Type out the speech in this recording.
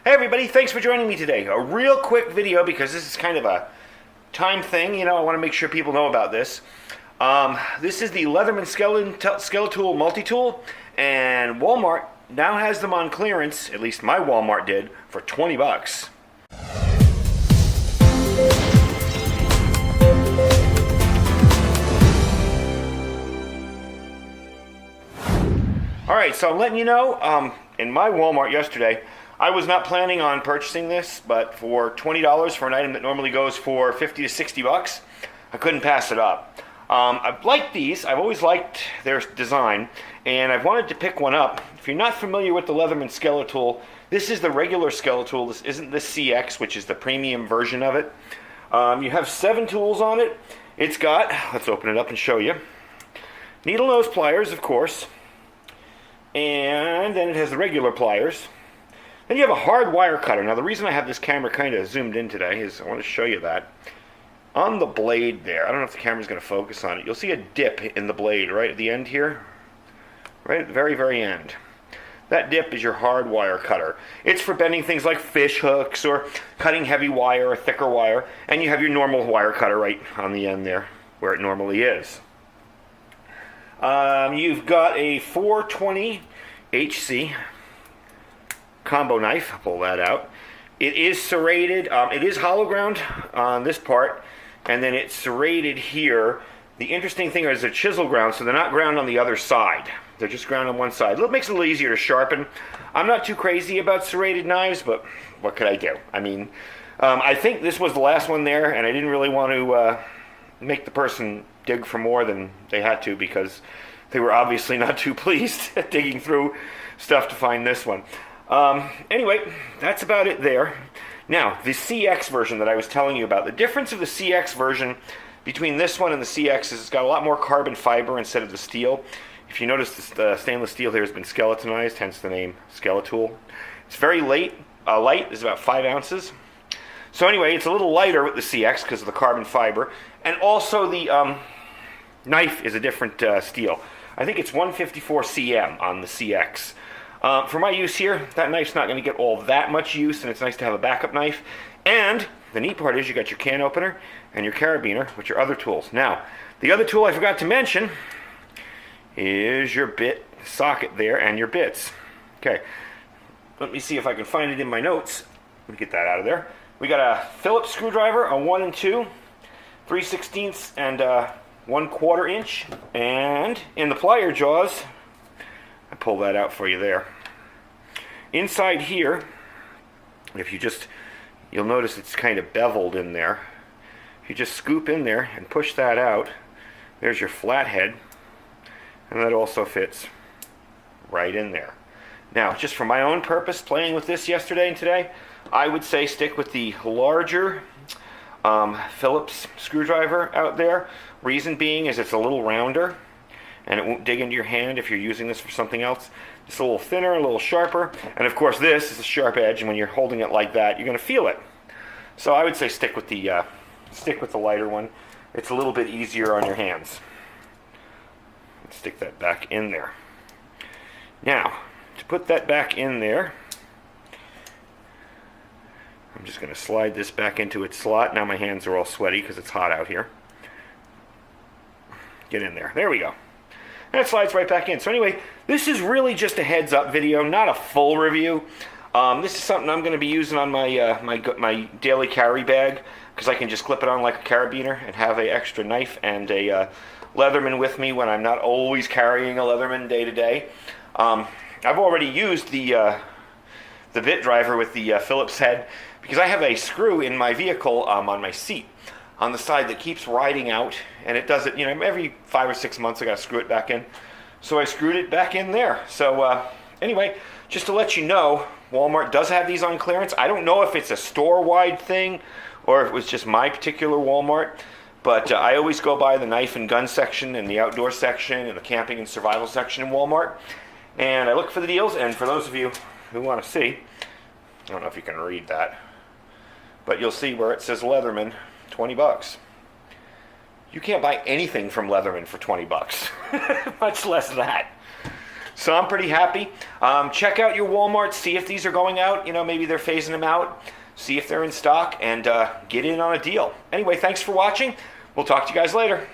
Hey everybody, thanks for joining me today. A real quick video because this is kind of a time thing, I want to make sure people know about this. This is the Leatherman Skeletool multi-tool, and Walmart now has them on clearance, at least my Walmart did, for 20 bucks. Alright, so I'm letting you know, in my Walmart yesterday, I was not planning on purchasing this, but for $20 for an item that normally goes for 50 to 60 bucks, I couldn't pass it up. I've liked these. I've always liked their design, and I've wanted to pick one up. If you're not familiar with the Leatherman Skeletool, this is the regular Skeletool. This isn't the CX, which is the premium version of it. You have 7 tools on it. It's got, let's open it up and show you, needle nose pliers, of course, and then it has the regular pliers. Then you have a hard wire cutter. Now the reason I have this camera kind of zoomed in today is I want to show you that. On the blade there, I don't know if the camera's going to focus on it, you'll see a dip in the blade right at the end here. Right at the very, very end. That dip is your hard wire cutter. It's for bending things like fish hooks or cutting heavy wire or thicker wire. And you have your normal wire cutter right on the end there where it normally is. You've got a 420 HC combo knife. I'll pull that out. It is serrated. It is hollow ground on this part, and then it's serrated here. The interesting thing is they're chisel ground, so they're not ground on the other side. They're just ground on one side. It makes it a little easier to sharpen. I'm not too crazy about serrated knives, but what could I do? I mean, I think this was the last one there, and I didn't really want to make the person dig for more than they had to because they were obviously not too pleased at digging through stuff to find this one. Anyway, that's about it there. Now, the CX version that I was telling you about, the difference of the CX version between this one and the CX is it's got a lot more carbon fiber instead of the steel. If you notice, the stainless steel here has been skeletonized, hence the name Skeletool. It's very light, it's about 5 ounces. So anyway, it's a little lighter with the CX because of the carbon fiber. And also the knife is a different steel. I think it's 154 cm on the CX. For my use here, that knife's not going to get all that much use, and it's nice to have a backup knife. And the neat part is you got your can opener and your carabiner, which are other tools. Now, the other tool I forgot to mention is your bit socket there and your bits. Okay, let me see if I can find it in my notes. Let me get that out of there. We got a Phillips screwdriver, a 1 and 2, 3/16 and 1/4 inch, and in the plier jaws, I pull that out for you there. Inside here, if you'll notice it's kind of beveled in there. If you just scoop in there and push that out, there's your flathead, and that also fits right in there. Now, just for my own purpose, playing with this yesterday and today, I would say stick with the larger Phillips screwdriver out there. Reason being is it's a little rounder, and it won't dig into your hand if you're using this for something else. It's a little thinner, a little sharper, and of course this is a sharp edge, and when you're holding it like that, you're going to feel it. So I would say stick with the lighter one. It's a little bit easier on your hands. Stick that back in there. Now, to put that back in there, I'm just going to slide this back into its slot. Now my hands are all sweaty because it's hot out here. Get in there. There we go. And it slides right back in. So anyway, this is really just a heads up video, not a full review. This is something I'm going to be using on my my daily carry bag because I can just clip it on like a carabiner and have an extra knife and a Leatherman with me when I'm not always carrying a Leatherman day to day. I've already used the bit driver with the Phillips head because I have a screw in my vehicle on my seat on the side that keeps riding out, and it does it, every 5 or 6 months I gotta screw it back in. So I screwed it back in there. So anyway, just to let you know, Walmart does have these on clearance. I don't know if it's a store-wide thing or if it was just my particular Walmart, but I always go by the knife and gun section and the outdoor section and the camping and survival section in Walmart, and I look for the deals. And for those of you who want to see, I don't know if you can read that, but you'll see where it says Leatherman, 20 bucks. You can't buy anything from Leatherman for 20 bucks, much less that. So I'm pretty happy. Check out your Walmart, see if these are going out. You know, maybe they're phasing them out. See if they're in stock, and get in on a deal. Anyway, thanks for watching. We'll talk to you guys later.